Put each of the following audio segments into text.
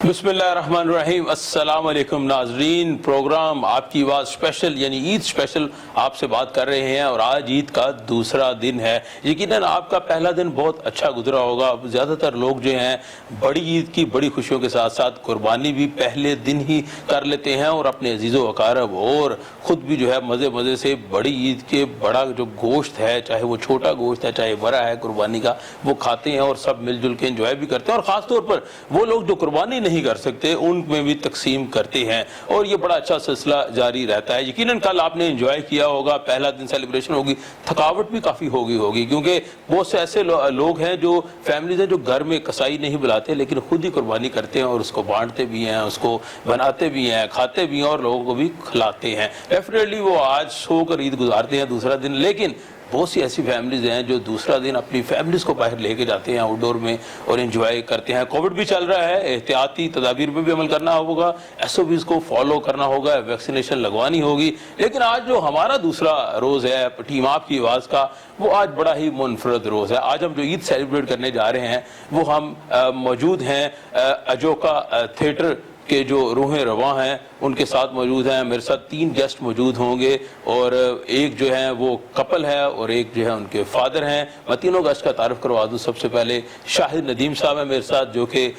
بسم اللہ الرحمن الرحیم۔ السلام علیکم ناظرین، پروگرام آپ کی آواز اسپیشل یعنی عید اسپیشل آپ سے بات کر رہے ہیں، اور آج عید کا دوسرا دن ہے۔ یقیناً آپ کا پہلا دن بہت اچھا گزرا ہوگا۔ زیادہ تر لوگ جو ہیں بڑی عید کی بڑی خوشیوں کے ساتھ ساتھ قربانی بھی پہلے دن ہی کر لیتے ہیں، اور اپنے عزیز و اقارب اور خود بھی جو ہے مزے سے بڑی عید کے بڑا جو گوشت ہے، چاہے وہ چھوٹا گوشت ہے چاہے بڑا ہے قربانی کا، وہ کھاتے ہیں اور سب مل جل کے انجوائے بھی کرتے ہیں، اور خاص طور پر وہ لوگ جو قربانی نہیں کر سکتے ان میں بھی تقسیم کرتے ہیں، اور یہ بڑا اچھا سلسلہ جاری رہتا ہے۔ یقیناً کل آپ نے انجوائے کیا ہوگا، پہلا دن سیلیبریشن ہوگی، تھکاوٹ بھی کافی ہوگی کیونکہ بہت سے ایسے لوگ ہیں جو فیملیز ہیں جو گھر میں کسائی نہیں بلاتے لیکن خود ہی قربانی کرتے ہیں، اور اس کو بانٹتے بھی ہیں، اس کو بناتے بھی ہیں، کھاتے بھی ہیں اور لوگوں کو بھی کھلاتے ہیں۔ ڈیفینیٹلی وہ آج سو کر عید گزارتے ہیں دوسرا دن، لیکن بہت سی ایسی فیملیز ہیں جو دوسرا دن اپنی فیملیز کو باہر لے کے جاتے ہیں آؤٹ ڈور میں اور انجوائے کرتے ہیں۔ کووڈ بھی چل رہا ہے، احتیاطی تدابیر پہ بھی عمل کرنا ہوگا، SOPs کو فالو کرنا ہوگا، ویکسینیشن لگوانی ہوگی، لیکن آج جو ہمارا دوسرا روز ہے ٹیم آپ کی آواز کا، وہ آج بڑا ہی منفرد روز ہے۔ آج ہم جو عید سیلیبریٹ کرنے جا رہے ہیں وہ ہم موجود ہیں اجوکا تھیٹر کہ جو روحیں رواں ہیں ان کے ساتھ موجود ہیں۔ میرے ساتھ 3 گیسٹ موجود ہوں گے، اور ایک جو ہے وہ کپل ہے اور ایک جو ہے ان کے فادر ہیں۔ میں تینوں گیسٹ کا تعارف کروا دوں۔ سب سے پہلے شاہد ندیم صاحب ہیں میرے ساتھ، جو کہ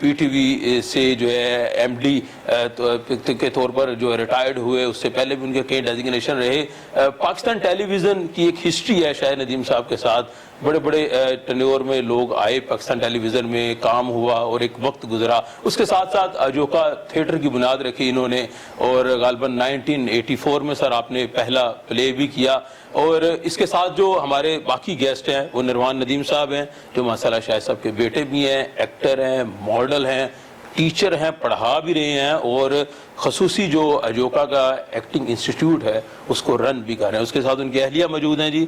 PTV سے جو ہے MD کے طور پر جو ریٹائرڈ ہوئے، اس سے پہلے بھی ان کے کئی ڈیزیگنیشن رہے۔ پاکستان ٹیلی ویژن کی ایک ہسٹری ہے شاہد ندیم صاحب کے ساتھ، بڑے ٹینیور میں لوگ آئے پاکستان ٹیلی ویژن میں، کام ہوا اور ایک وقت گزرا۔ اس کے ساتھ ساتھ اجوکا تھیٹر کی بنیاد رکھی انہوں نے، اور غالباً 1984 میں سر آپ نے پہلا پلے بھی کیا۔ اور اس کے ساتھ جو ہمارے باقی گیسٹ ہیں وہ نروان ندیم صاحب ہیں، جو ماشاءاللہ شاہد صاحب کے بیٹے بھی ہیں، ایکٹر ہیں، ماڈل ہیں، ٹیچر ہیں، پڑھا بھی رہے ہیں، اور خصوصی جو اجوکا کا ایکٹنگ انسٹیٹیوٹ ہے اس کو رن بھی کر رہے ہیں۔ اس کے ساتھ ان کی اہلیہ موجود ہیں جی،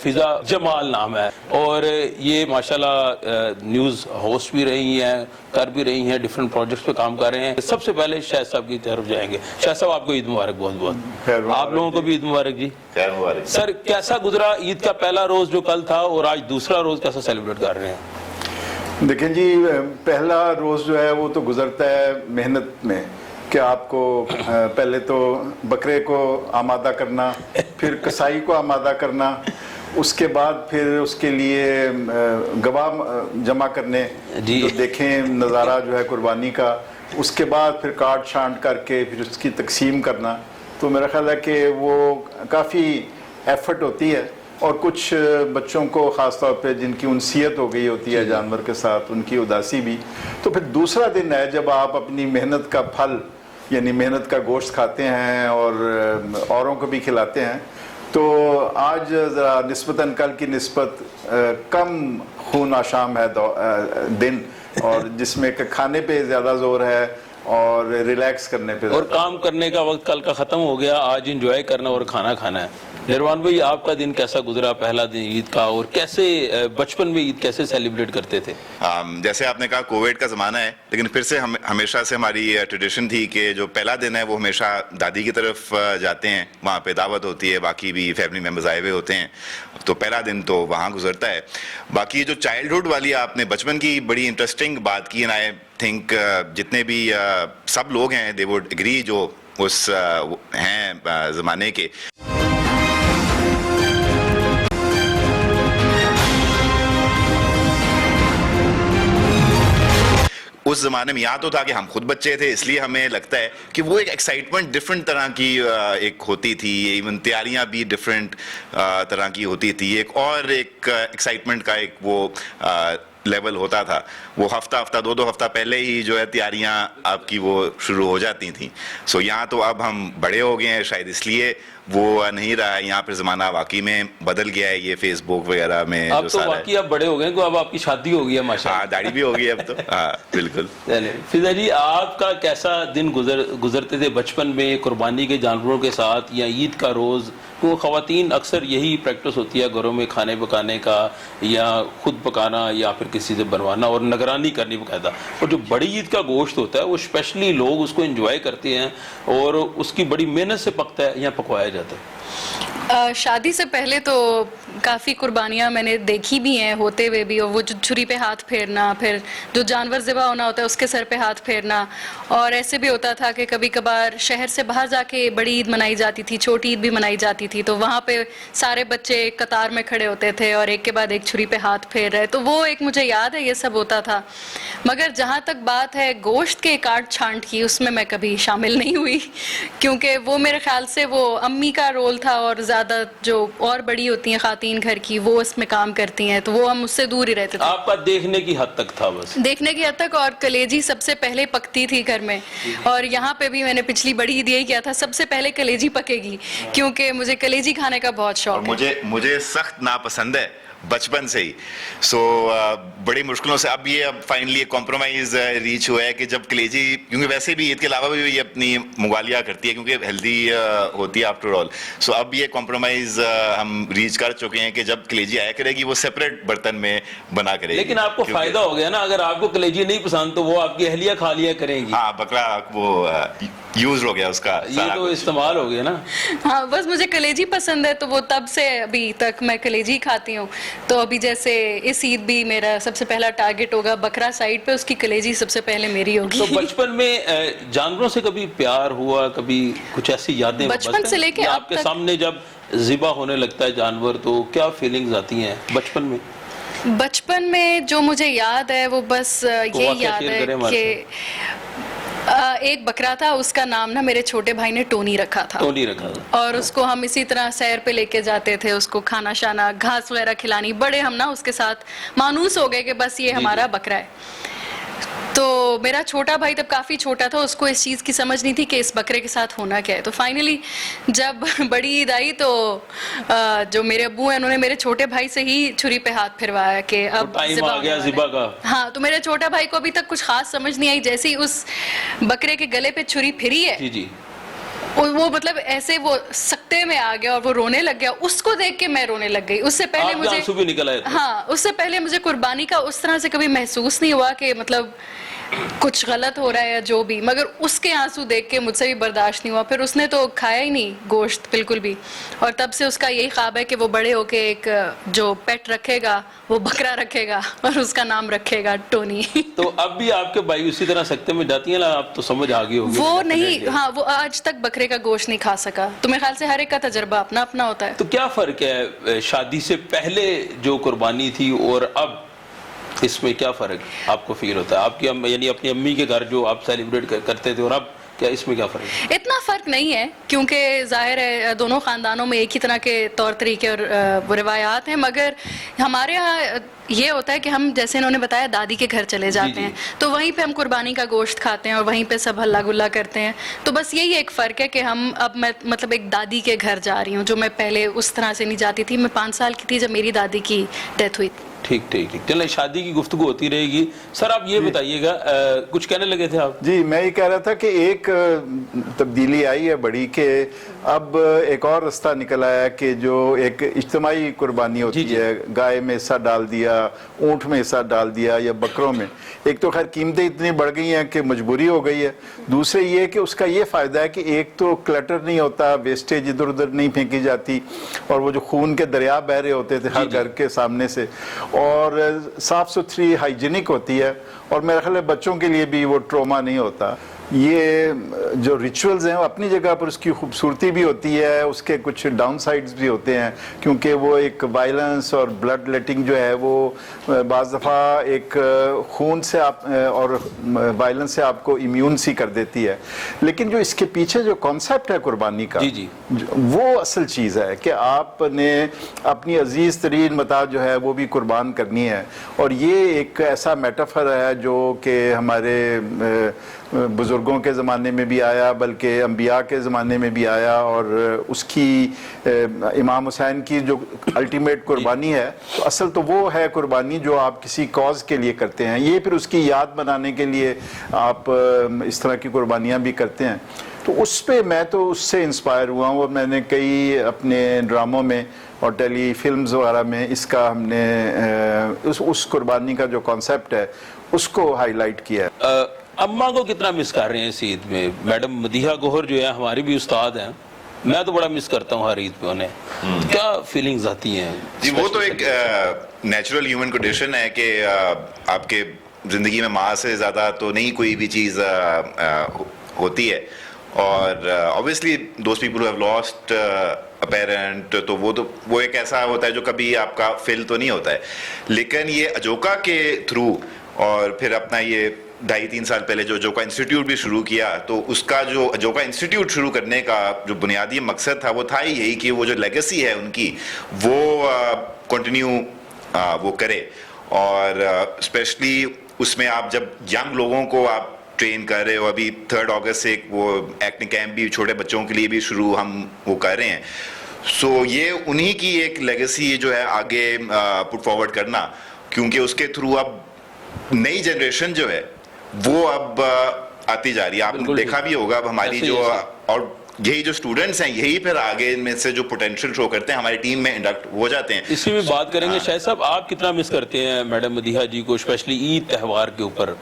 فضا جمال نام ہے، اور یہ ماشاءاللہ نیوز ہوسٹ بھی رہی ہیں، کر بھی رہی ہیں، ڈیفرنٹ پروجیکٹس پہ کام کر رہے ہیں۔ سب سے پہلے شاہد صاحب کی طرف جائیں گے۔ شاہد صاحب آپ کو عید مبارک بہت بہت۔ آپ لوگوں کو بھی عید مبارک جی۔ سر کیسا گزرا عید کا پہلا روز جو کل تھا، اور آج دوسرا روز کیسا سیلیبریٹ کر رہے ہیں؟ دیکھیں جی، پہلا روز جو ہے وہ تو گزرتا ہے محنت میں، کہ آپ کو پہلے تو بکرے کو آمادہ کرنا، پھر کسائی کو آمادہ کرنا، اس کے بعد پھر اس کے لیے گواہ جمع کرنے جو دیکھیں نظارہ جو ہے قربانی کا، اس کے بعد پھر کاٹ چھانٹ کر کے پھر اس کی تقسیم کرنا۔ تو میرا خیال ہے کہ وہ کافی ایفرٹ ہوتی ہے، اور کچھ بچوں کو خاص طور پہ جن کی انسیت ہو گئی ہوتی ہے جانور کے ساتھ، ان کی اداسی بھی۔ تو پھر دوسرا دن ہے جب آپ اپنی محنت کا پھل یعنی محنت کا گوشت کھاتے ہیں اور اوروں کو بھی کھلاتے ہیں۔ تو آج ذرا نسبتاً کل کی نسبت کم خون آشام ہے دن، اور جس میں کہ کھانے پہ زیادہ زور ہے اور ریلیکس کرنے پہ، اور کام کرنے کا وقت کل کا ختم ہو گیا، آج انجوائے کرنا اور کھانا کھانا ہے۔ نروان بھائی آپ کا دن کیسا گزرا پہلا دن عید کا، اور کیسے بچپن میں عید کیسے سیلیبریٹ کرتے تھے؟ جیسے آپ نے کہا کووڈ کا زمانہ ہے، لیکن پھر سے ہمیشہ سے ہماری ٹریڈیشن تھی کہ جو پہلا دن ہے وہ ہمیشہ دادی کی طرف جاتے ہیں، وہاں پہ دعوت ہوتی ہے، باقی بھی فیملی ممبرز آئے ہوئے ہوتے ہیں، تو پہلا دن تو وہاں گزرتا ہے۔ باقی جو چائلڈہڈ والی آپ نے بچپن کی بڑی انٹرسٹنگ بات کی، آئی تھنک جتنے بھی سب لوگ ہیں دے وڈ ایگری جو اس ہیں زمانے کے۔ اس زمانے میں یہاں تو تھا کہ ہم خود بچے تھے، اس لیے ہمیں لگتا ہے کہ وہ ایک ایکسائٹمنٹ ڈفرینٹ طرح کی ایک ہوتی تھی، ایون تیاریاں بھی ڈفرینٹ طرح کی ہوتی تھی، ایک اور ایک ایکسائٹمنٹ کا ایک وہ لیول ہوتا تھا۔ وہ ہفتہ 2 ہفتہ پہلے ہی جو ہے تیاریاں آپ کی وہ شروع ہو جاتی تھیں۔ سو یہاں تو اب ہم بڑے ہو گئے ہیں، شاید اس لیے وہ نہیں رہا ہے، یہاں پہ زمانہ واقعی میں بدل گیا ہے، یہ فیس بک وغیرہ میں اب تو واقعی اب بڑے ہو گئے، اب آپ کی شادی ہو گئی ہے ماشاءاللہ۔ ہاں داڑھی بھی ہو گئی اب تو، ہاں بالکل۔ فضا جی آپ کا کیسا دن گزرتے تھے بچپن میں قربانی کے جانوروں کے ساتھ، یا عید کا روز؟ وہ خواتین اکثر یہی پریکٹس ہوتی ہے گھروں میں کھانے پکانے کا، یا خود پکانا یا پھر کسی سے بنوانا اور نگرانی کرنی باقاعدہ، اور جو بڑی عید کا گوشت ہوتا ہے وہ اسپیشلی لوگ اس کو انجوائے کرتے ہیں اور اس کی بڑی محنت سے پکتا ہے یا پکوایا جاتا ہے۔ شادی سے پہلے تو کافی قربانیاں میں نے دیکھی بھی ہیں ہوتے ہوئے بھی, اور وہ جو چھری پہ ہاتھ پھیرنا, پھر جو جانور ذبح ہونا ہوتا ہے اس کے سر پہ ہاتھ پھیرنا, اور ایسے بھی ہوتا تھا کہ کبھی کبھار شہر سے باہر جا کے بڑی عید منائی جاتی تھی, چھوٹی عید بھی منائی جاتی تھی, تو وہاں پہ سارے بچے ایک قطار میں کھڑے ہوتے تھے اور ایک کے بعد ایک چھری پہ ہاتھ پھیر رہے, تو وہ ایک مجھے یاد ہے یہ سب ہوتا تھا. مگر جہاں تک بات ہے گوشت کے کاٹ چھانٹ کی, اس میں کبھی شامل نہیں ہوئی, کیونکہ وہ میرے خیال سے وہ امی کا رول تھا, اور زیادہ جو اور بڑی ہوتی ہیں خواتین گھر کی وہ اس میں کام کرتی ہیں, تو وہ ہم اس سے دور ہی رہتے تھے. آپ کا دیکھنے کی حد تک تھا بس, دیکھنے کی حد تک, اور کلیجی سب سے پہلے پکتی تھی گھر میں, اور یہاں پہ بھی میں نے پچھلی بڑی عید یہی کیا تھا, سب سے پہلے کلیجی پکے گی, کیونکہ مجھے کلیجی کھانے کا بہت شوق ہے. مجھے سخت ناپسند ہے بچپن سے ہی. سو بڑی مشکلوں سے اب فائنلی کمپرومائز ریچ ہوا ہے کہ جب کلیجی, کیونکہ ویسے بھی عید کے علاوہ بھی یہ اپنی مغالیہ کرتی ہے کیونکہ ہیلدی ہوتی ہے آفٹر آل, سو اب یہ کمپرومائز ہم ریچ کر چکے ہیں کہ جب کلیجی آیا کرے گی وہ سیپریٹ برتن میں بنا کرے گی. لیکن آپ کو فائدہ ہو گیا نا, اگر آپ کو کلیجی نہیں پسند تو وہ آپ کی اہلیہ کھا لیا کریں گی. ہاں, بکرا وہ یوز ہو گیا اس کا, یہ تو استعمال ہو گیا نا. ہاں, بس مجھے کلیجی پسند ہے, تو وہ تب سے ابھی تک میں کلیجی کھاتی ہوں. تو ابھی جیسے اس عید بھی میرا سب سے پہلا ٹارگٹ ہوگا بکرا سائڈ پہ, اس کی کلیجی سب سے پہلے میری ہوگی. تو بچپن میں جانوروں سے کبھی پیار ہوا, کبھی کچھ ایسی یادیں بچپن سے لے کے آپ کے سامنے جب ذبح ہونے لگتا ہے جانور تو کیا فیلنگز آتی ہیں بچپن میں؟ بچپن میں جو مجھے یاد ہے وہ بس یہی یاد ہے کہ ایک بکرا تھا, اس کا نام نا میرے چھوٹے بھائی نے ٹونی رکھا تھا. اور اس کو ہم اسی طرح سیر پہ لے کے جاتے تھے, اس کو کھانا شانا گھاس وغیرہ کھلانی, بڑے ہم نا اس کے ساتھ مانوس ہو گئے کہ بس یہ ہمارا بکرا ہے. تو میرا چھوٹا بھائی تب کافی چھوٹا تھا, اس کو اس چیز کی سمجھ نہیں تھی کہ اس بکرے کے ساتھ ہونا کیا ہے. تو فائنلی جب بڑی عید آئی تو جو میرے ابو ہیں انہوں نے میرے چھوٹے بھائی سے ہی چھری پہ ہاتھ پھروایا کہ اب ٹائم آ گیا ذبح کا. ہاں, تو میرے چھوٹا بھائی کو ابھی تک کچھ خاص سمجھ نہیں آئی, جیسے ہی اس بکرے کے گلے پہ چھری پھری ہے وہ مطلب ایسے وہ سکتے میں آ گیا اور وہ رونے لگ گیا. اس کو دیکھ کے میں رونے لگ گئی. اس سے پہلے مجھے آنسو بھی نکل آئے. ہاں, اس سے پہلے مجھے قربانی کا اس طرح سے کبھی محسوس نہیں ہوا کہ مطلب کچھ غلط ہو رہا ہے یا جو بھی, مگر اس کے آنسو دیکھ کے مجھ سے بھی برداشت نہیں ہوا. پھر اس نے تو کھایا ہی نہیں گوشت بالکل بھی, اور تب سے اس کا یہی خواب ہے کہ وہ بڑے ہو کے ایک جو پیٹ رکھے گا وہ بکرا رکھے گا اور اس کا نام رکھے گا ٹونی. تو اب بھی آپ کے بھائی اسی طرح سکتے میں جاتی ہیں نا, آپ تو سمجھ آ گئی ہوگی. وہ نہیں, ہاں, وہ آج تک بکرے کا گوشت نہیں کھا سکا. تو میرے خیال سے ہر ایک کا تجربہ اپنا اپنا ہوتا ہے. تو کیا فرق ہے شادی سے پہلے جو قربانی تھی اور اب, اس میں کیا فرق آپ کو فیل ہوتا ہے؟ آپ کی یعنی اپنی امی کے گھر جو آپ سیلیبریٹ کرتے تھے اور اب کیا اس میں کیا فرق ہے؟ اتنا فرق نہیں ہے, کیونکہ ظاہر ہے دونوں خاندانوں میں ایک ہی طرح کے طور طریقے اور روایات ہیں. مگر ہمارے ہاں یہ ہوتا ہے کہ ہم جیسے انہوں نے بتایا دادی کے گھر چلے جاتے ہیں, تو وہیں پہ ہم قربانی کا گوشت کھاتے ہیں اور وہیں پہ سب ہلا گلا کرتے ہیں. تو بس یہی ایک فرق ہے کہ ہم اب میں مطلب ایک دادی کے گھر جا رہی ہوں, جو میں پہلے اس طرح سے نہیں جاتی تھی. میں 5 سال کی تھی جب میری دادی کی ڈیتھ ہوئی. ٹھیک ٹھیک ٹھیک, چلیں شادی کی گفتگو ہوتی رہے گی. سر آپ یہ بتائیے گا, کچھ کہنے لگے تھے آپ؟ جی, میں یہ کہہ رہا تھا کہ ایک تبدیلی آئی ہے بڑی, کہ اب ایک اور رستہ نکل آیا کہ جو ایک اجتماعی قربانی ہوتی ہے, گائے میں حصہ ڈال دیا, اونٹ میں حصہ ڈال دیا یا بکروں میں. ایک تو خیر قیمتیں اتنی بڑھ گئی ہیں کہ مجبوری ہو گئی ہے. دوسرے یہ کہ اس کا یہ فائدہ ہے کہ ایک تو کلٹر نہیں ہوتا, ویسٹیج ادھر ادھر نہیں پھینکی جاتی, اور وہ جو خون کے دریا بہ رہے ہوتے تھے ہر گھر کے سامنے سے, اور صاف ستھری ہائیجینک ہوتی ہے, اور میرے خیال ہے بچوں کے لیے بھی وہ ٹروما نہیں ہوتا. یہ جو ریچولز ہیں وہ اپنی جگہ پر اس کی خوبصورتی بھی ہوتی ہے, اس کے کچھ ڈاؤن سائڈز بھی ہوتے ہیں, کیونکہ وہ ایک وائلنس اور بلڈ لیٹنگ جو ہے وہ بعض دفعہ ایک خون سے آپ اور وائلنس سے آپ کو امیون سی کر دیتی ہے. لیکن جو اس کے پیچھے جو کانسیپٹ ہے قربانی کا, وہ اصل چیز ہے کہ آپ نے اپنی عزیز ترین متاع جو ہے وہ بھی قربان کرنی ہے. اور یہ ایک ایسا میٹافر ہے جو کہ ہمارے بزرگوں کے زمانے میں بھی آیا, بلکہ انبیاء کے زمانے میں بھی آیا, اور اس کی امام حسین کی جو الٹیمیٹ قربانی ہے, تو اصل تو وہ ہے قربانی جو آپ کسی کاز کے لیے کرتے ہیں. یہ پھر اس کی یاد بنانے کے لیے آپ اس طرح کی قربانیاں بھی کرتے ہیں. تو اس پہ میں تو اس سے انسپائر ہوا ہوں, اور میں نے کئی اپنے ڈراموں میں اور ٹیلی فلمز وغیرہ میں اس کا ہم نے اس قربانی کا جو کانسیپٹ ہے اس کو ہائی لائٹ کیا ہے. اماں کو کتنا مس کر رہے ہیں اس عید میں؟ میڈم مدیحہ گوہر جو ہے ہماری بھی استاد ہیں, میں تو بڑا مس کرتا ہوں ہر عید پہ انہیں. کیا فیلنگز آتی ہیں؟ جی وہ تو ایک نیچرل ہیومن کنڈیشن ہے کہ آپ کے زندگی میں ماں سے زیادہ تو نہیں کوئی بھی چیز ہوتی ہے, اور obviously those people who have lost a parent, تو وہ ایک ایسا ہوتا ہے جو کبھی آپ کا فیل تو نہیں ہوتا ہے. لیکن یہ اجوکا کے تھرو اور پھر اپنا یہ 2.5-3 سال پہلے جو اجوکا انسٹیٹیوٹ بھی شروع کیا, تو اس کا جو اجوکا انسٹیٹیوٹ شروع کرنے کا جو بنیادی مقصد تھا وہ تھا ہی یہی کہ وہ جو لیگیسی ہے ان کی وہ کنٹینیو وہ کرے. اور اسپیشلی اس میں آپ جب ینگ لوگوں کو آپ ٹرین کر رہے ہو, ابھی 3 اگست سے وہ ایکٹنگ کیمپ بھی چھوٹے بچوں کے لیے بھی شروع ہم وہ کر رہے ہیں. سو یہ انہی کی ایک لیگیسی جو ہے آگے پٹ فارورڈ کرنا, کیونکہ اس کے تھرو اب نئی جنریشن جو ہے وہ اب آتی جا رہی ہے. آپ نے دیکھا بھی ہوگا اب ہماری جو اور یہی جو اسٹوڈنٹس ہیں یہی پھر آگے ان میں سے جو پوٹینشیل شو کرتے ہیں ہماری ٹیم میں انڈکٹ ہو جاتے ہیں. اسی میں بات کریں گے. شاہد صاحب آپ کتنا مس کرتے ہیں میڈم مدیحہ جی کو, اسپیشلی عید تہوار کے اوپر؟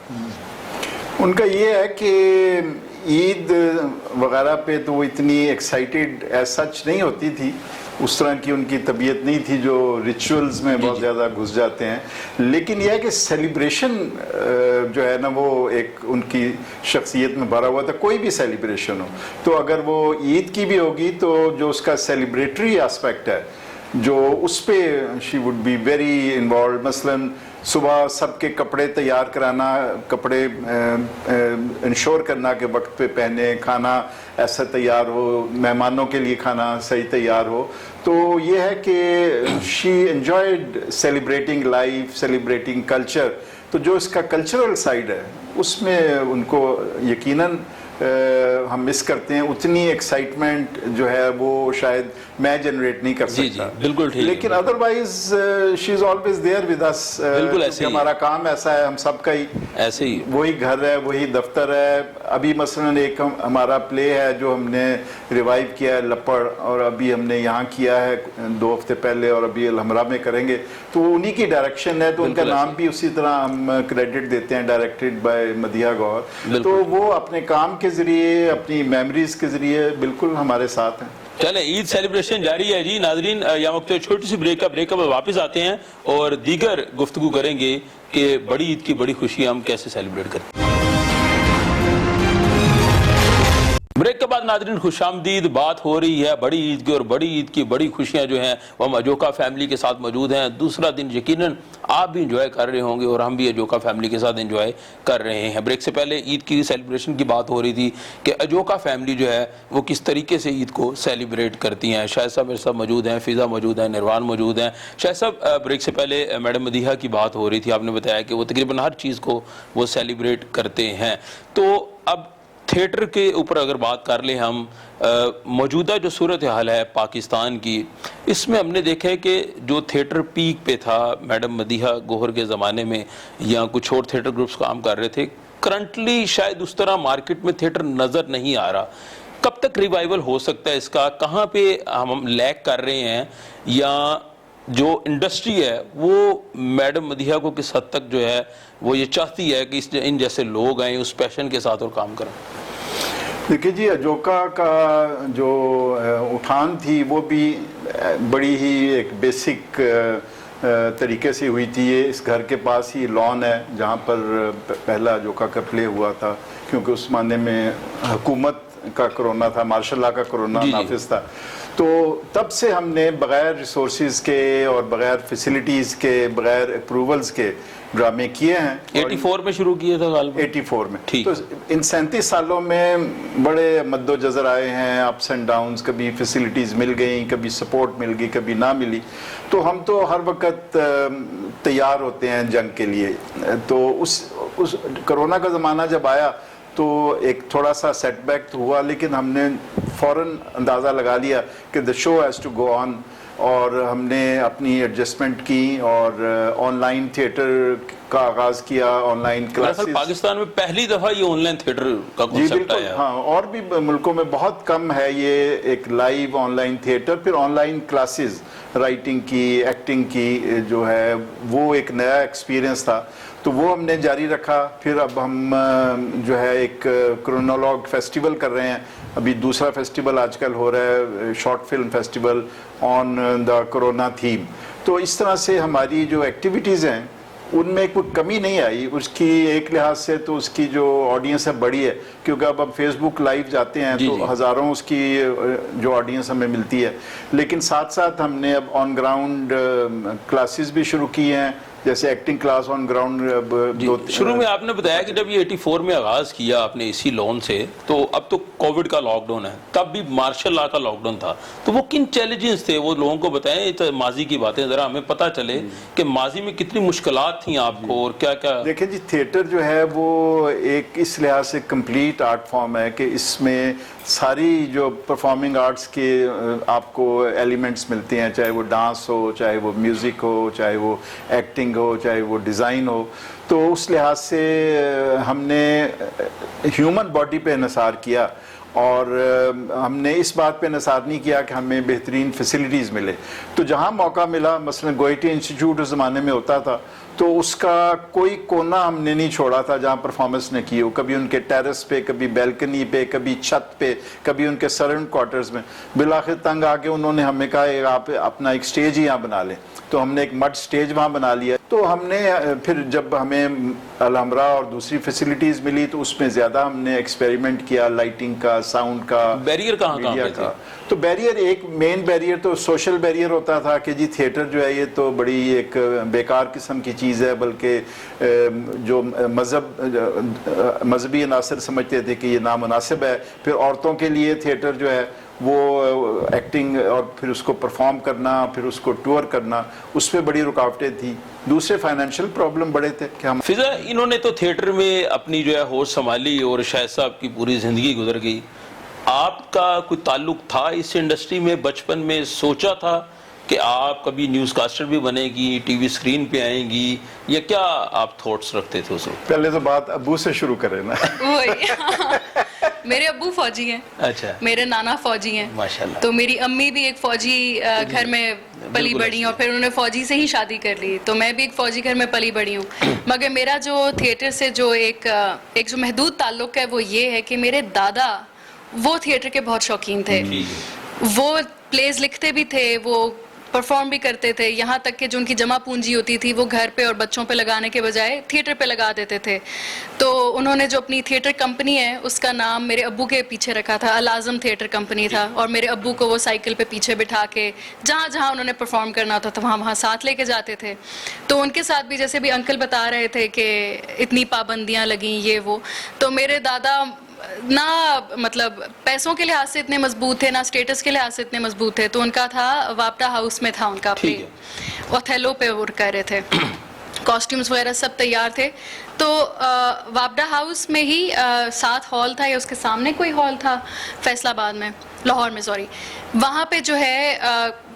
ان کا یہ ہے کہ عید وغیرہ پہ تو وہ اتنی ایکسائٹیڈ ایز سچ نہیں ہوتی تھی, اس طرح کی ان کی طبیعت نہیں تھی جو ریچولز میں بہت زیادہ گھس جاتے ہیں. لیکن یہ ہے کہ سیلیبریشن جو ہے نا وہ ایک ان کی شخصیت میں بھرا ہوا تھا. کوئی بھی سیلیبریشن ہو تو اگر وہ عید کی بھی ہوگی تو جو اس کا سیلیبریٹری اسپیکٹ ہے جو اس پہ she would be very involved. مثلاً صبح سب کے کپڑے تیار کرانا, کپڑے انشور کرنا کہ وقت پہ پہنے, کھانا ایسا تیار ہو, مہمانوں کے لیے کھانا صحیح تیار ہو. تو یہ ہے کہ she enjoyed celebrating life, celebrating culture. تو جو اس کا کلچرل سائڈ ہے اس میں ان کو یقیناً ہم مس کرتے ہیں. اتنی ایکسائٹمنٹ جو ہے وہ شاید میں جنریٹ نہیں کر سکتا. بالکل ٹھیک. لیکن otherwise she is always there with us. بالکل ایسے ہی ہمارا کام ایسا ہے, ہم سب کا ہی ایسے ہی وہی گھر ہے, وہی دفتر ہے. ابھی مثلاً ایک ہمارا پلے ہے جو ہم نے ریوائیو کیا ہے, لپڑ, اور ابھی ہم نے یہاں کیا ہے 2 ہفتے پہلے, اور ابھی الحمرا میں کریں گے. تو وہ انہی کی ڈائریکشن ہے, تو ان کا نام بھی اسی طرح ہم کریڈٹ دیتے ہیں, ڈائریکٹڈ بائی مدیحہ گوہر. تو وہ اپنے کام کے ذریعے, اپنی میموریز کے ذریعے بالکل ہمارے ساتھ ہیں. چلیں عید سیلیبریشن جاری ہے جی. ناظرین یہاں وقت چھوٹی سی بریک کا واپس آتے ہیں اور دیگر گفتگو کریں گے کہ بڑی عید کی بڑی خوشی ہم کیسے سیلیبریٹ کرتے ہیں. بریک کے بعد ناظرین خوش آمدید. بات ہو رہی ہے بڑی عید کی, اور بڑی عید کی بڑی خوشیاں جو ہیں وہ ہم اجوکا فیملی کے ساتھ موجود ہیں. دوسرا دن یقیناً آپ بھی انجوائے کر رہے ہوں گے اور ہم بھی اجوکا فیملی کے ساتھ انجوائے کر رہے ہیں. بریک سے پہلے عید کی سیلیبریشن کی بات ہو رہی تھی کہ اجوکا فیملی جو ہے وہ کس طریقے سے عید کو سیلیبریٹ کرتی ہیں. شاہد صاحب میرے ساتھ موجود ہیں, فضا موجود ہیں, نروان موجود ہیں. شاہد صاحب بریک سے پہلے میڈم مدیحہ کی بات ہو رہی تھی, آپ نے بتایا کہ وہ تقریباً ہر چیز کو وہ سیلیبریٹ کرتے ہیں. تو اب تھیٹر کے اوپر اگر بات کر لیں ہم, موجودہ جو صورتحال ہے پاکستان کی, اس میں ہم نے دیکھا ہے کہ جو تھیٹر پیک پہ تھا میڈم مدیحہ گوہر کے زمانے میں, یا کچھ اور تھیٹر گروپس کام کر رہے تھے, کرنٹلی شاید اس طرح مارکیٹ میں تھیٹر نظر نہیں آ رہا. کب تک ریوائیول ہو سکتا ہے اس کا؟ کہاں پہ ہم لیک کر رہے ہیں, یا جو انڈسٹری ہے وہ میڈم مدیحہ کو کس حد تک جو ہے وہ یہ چاہتی ہے کہ ان جیسے لوگ آئیں اس پیشن کے ساتھ اور کام کریں؟ دیکھیے جی, اجوکا کا جو اٹھان تھی وہ بھی بڑی ہی ایک بیسک طریقے سے ہوئی تھی. یہ اس گھر کے پاس ہی لان ہے جہاں پر پہلا اجوکا کا پلے ہوا تھا, کیونکہ اس زمانے میں حکومت کا کرونا تھا, مارشل لا کا کرونا نافذ تھا. تو تب سے ہم نے بغیر ریسورسز کے اور بغیر فیسلٹیز کے, بغیر اپروولز کے ڈرامے کیے ہیں. 84 میں شروع کیے تھا غالباً. 84 میں. تو ان 37 سالوں میں بڑے مد و جزر آئے ہیں, اپس اینڈ ڈاؤنز. کبھی فیسلٹیز مل گئیں, کبھی سپورٹ مل گئی, کبھی نہ ملی. تو ہم تو ہر وقت تیار ہوتے ہیں جنگ کے لیے. تو اس کرونا کا زمانہ جب آیا تو ایک تھوڑا سا سیٹ بیک ہوا, لیکن ہم نے فوراً اندازہ لگا لیا کہ the show has to go on. اور ہم نے اپنی ایڈجسٹمنٹ کی اور آن لائن تھیٹر کا آغاز کیا, آن لائن کلاسز. پاکستان میں پہلی دفعہ یہ آن لائن تھیٹر کا جی کنسپٹ بالکل, آیا. ہاں, اور بھی ملکوں میں بہت کم ہے یہ ایک لائیو آن لائن تھیٹر. پھر آن لائن کلاسز رائٹنگ کی, ایکٹنگ کی جو ہے وہ ایک نیا ایکسپیرینس تھا, تو وہ ہم نے جاری رکھا. پھر اب ہم جو ہے ایک کرونالوگ فیسٹیول کر رہے ہیں, ابھی دوسرا فیسٹیول آج کل ہو رہا ہے, short film festival on the corona theme. تو اس طرح سے ہماری جو ایکٹیویٹیز ہیں ان میں کوئی کمی نہیں آئی. اس کی ایک لحاظ سے تو اس کی جو آڈینس ہے بڑی ہے, کیونکہ اب فیس بک لائیو جاتے ہیں تو ہزاروں اس کی جو آڈینس ہمیں ملتی ہے. لیکن ساتھ ساتھ ہم نے اب آن گراؤنڈ کلاسز بھی شروع کی ہیں, جیسے ایکٹنگ کلاس آن گراؤنڈ. شروع میں آپ نے بتایا کہ جب یہ 84 میں آغاز کیا آپ نے اسی لون سے, تو اب تو کووڈ کا لاک ڈاؤن ہے, تب بھی مارشل لا کا لاک ڈاؤن تھا, تو وہ کن چیلنجز تھے وہ لوگوں کو بتائیں, تو ماضی کی باتیں ذرا ہمیں پتہ چلے کہ ماضی میں کتنی مشکلات تھیں آپ کو اور کیا کیا. دیکھیں جی, تھیٹر جو ہے وہ ایک اس لحاظ سے کمپلیٹ آرٹ فارم ہے کہ اس میں ساری جو پرفارمنگ آرٹس کے آپ کو ایلیمنٹس ملتے ہیں, چاہے وہ ڈانس ہو, چاہے وہ میوزک ہو, چاہے وہ ایکٹنگ ہو, چاہے وہ ڈیزائن ہو. تو اس لحاظ سے ہم نے ہیومن باڈی پہ انحصار کیا, اور ہم نے اس بات پہ انحصار نہیں کیا کہ ہمیں بہترین فیسلٹیز ملے. تو جہاں موقع ملا, مثلا گوئٹی انسٹیٹیوٹ اس زمانے میں ہوتا تھا, تو اس کا کوئی کونا ہم نے نہیں چھوڑا تھا جہاں پرفارمنس نے کی ہو. کبھی ان کے ٹیرس پہ, کبھی بیلکنی پہ, کبھی چھت پہ, کبھی ان کے سرنٹ کوارٹرز میں. بالآخر تنگ آ کے انہوں نے ہمیں کہا آپ اپنا ایک سٹیج ہی یہاں بنا لیں, تو ہم نے ایک مڈ سٹیج وہاں بنا لیا. تو ہم نے پھر جب ہمیں الحمرا اور دوسری فیسلٹیز ملی تو اس میں زیادہ ہم نے ایکسپیریمنٹ کیا, لائٹنگ کا, ساؤنڈ کا. بیریئر کہاں پہ تھے؟ تو بیریئر, ایک مین بیریئر تو سوشل بیریئر ہوتا تھا کہ جی تھیٹر جو ہے یہ تو بڑی ایک بیکار قسم کی چیز ہے, بلکہ جو مذہبی عناصر سمجھتے تھے کہ یہ نامناسب ہے. پھر عورتوں کے لیے تھیٹر جو ہے وہ ایکٹنگ اور پھر اس کو پرفارم کرنا, پھر اس کو ٹور کرنا, اس پہ بڑی رکاوٹیں تھیں. دوسرے فائنینشیل پرابلم بڑے تھے کہ ہم. فضا, انہوں نے تو تھیٹر میں اپنی جو ہے ہوش سنبھالی اور شاہد صاحب کی پوری زندگی گزر گئی. آپ کا کوئی تعلق تھا اس انڈسٹری میں؟ بچپن میں سوچا تھا کہ آپ کبھی نیوز کاسٹر بھی بنے گی, ٹی وی اسکرین پہ آئیں گی, یا کیا آپ تھوٹس رکھتے تھے اس وقت؟ پہلے تو بات ابو سے شروع کریں نا. میرے ابو فوجی ہیں, اچھا, میرے نانا فوجی ہیں ماشاءاللہ. تو میری امی بھی ایک فوجی گھر میں پلی بڑی ہیں, اور پھر انہوں نے فوجی سے ہی شادی کر لی, تو میں بھی ایک فوجی گھر میں پلی بڑی ہوں. مگر میرا جو تھیٹر سے جو ایک جو محدود تعلق ہے وہ یہ ہے کہ میرے دادا وہ تھیٹر کے بہت شوقین تھے. وہ پلیز لکھتے بھی تھے, وہ پرفارم بھی کرتے تھے, یہاں تک کہ جو ان کی جمع پونجی ہوتی تھی وہ گھر پہ اور بچوں پہ لگانے کے بجائے تھیٹر پہ لگا دیتے تھے. تو انہوں نے جو اپنی تھیٹر کمپنی ہے اس کا نام میرے ابو کے پیچھے رکھا تھا, العظم تھیٹر کمپنی تھا, اور میرے ابو کو وہ سائیکل پہ پیچھے بٹھا کے جہاں جہاں انہوں نے پرفارم کرنا ہوتا تھا وہاں ساتھ لے کے جاتے تھے. تو ان کے ساتھ بھی جیسے بھی انکل بتا رہے تھے کہ اتنی پابندیاں لگیں یہ وہ, تو میرے دادا نہ مطلب پیسوں کے لحاظ سے اتنے مضبوط تھے, نہ اسٹیٹس کے لحاظ سے اتنے مضبوط تھے. تو ان کا تھا واپڈا ہاؤس میں تھا ان کا پلے, اوتھیلو پہ وہ کر رہے تھے, کاسٹیومز وغیرہ سب تیار تھے. تو واپڈا ہاؤس میں ہی 7 ہال تھا, یا اس کے سامنے کوئی ہال تھا فیصل آباد میں, لاہور میں سوری, وہاں پہ جو ہے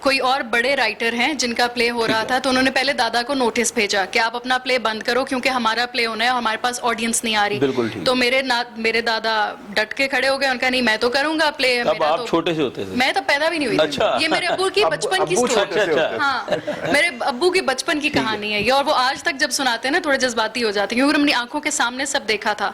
کوئی اور بڑے رائٹر ہیں جن کا پلے ہو رہا تھا. تو انہوں نے پہلے دادا کو نوٹس بھیجا کہ آپ اپنا پلے بند کرو کیونکہ ہمارا پلے ہونا ہے اور ہمارے پاس آڈینس نہیں آ رہی. تو میرے دادا ڈٹ کے کھڑے ہو گئے, ان کا نہیں میں تو کروں گا پلے. آپ چھوٹے سے ہوتے تھے؟ میں تو پیدا بھی نہیں ہوئی تھی. یہ میرے ابو کی بچپن کی اسٹوری, ہاں میرے ابو کی بچپن کی کہانی ہے یہ, اور وہ آج تک جب سناتے ہیں نا تھوڑے جذباتی ہو جاتے ہیں کیونکہ اپنی آنکھوں کے سامنے سب دیکھا تھا.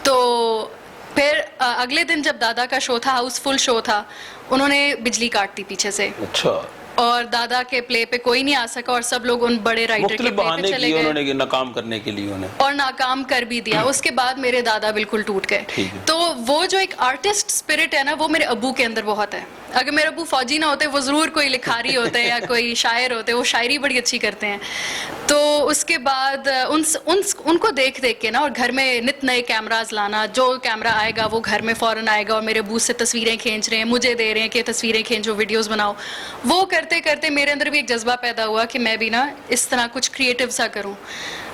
تو پھر اگلے دن جب دادا کا شو تھا, ہاؤس فل شو تھا, انہوں نے بجلی کاٹ دی پیچھے سے. اچھا. اور دادا کے پلے پہ کوئی نہیں آ سکا, اور سب لوگ ان بڑے رائٹر کے پلے پہ چلے گئے, انہوں نے ناکام کرنے کے لیے اور ناکام کر بھی دیا. اس کے بعد میرے دادا بالکل ٹوٹ گئے. تو وہ جو ایک آرٹسٹ اسپرٹ ہے نا وہ میرے ابو کے اندر بہت ہے. اگر میرے ابو فوجی نہ ہوتے وہ ضرور کوئی لکھاری ہوتے یا کوئی شاعر ہوتے, وہ شاعری بڑی اچھی کرتے ہیں. تو اس کے بعد ان کو دیکھ کے نا, اور گھر میں نت نئے کیمراز لانا, جو کیمرہ آئے گا وہ گھر میں فوراً آئے گا, اور میرے ابو سے تصویریں کھینچ رہے ہیں, مجھے دے رہے ہیں کہ تصویریں کھینچو, ویڈیوز بناؤ. وہ کرتے کرتے میرے اندر بھی ایک جذبہ پیدا ہوا کہ میں بھی نا اس طرح کچھ کریٹو سا کروں.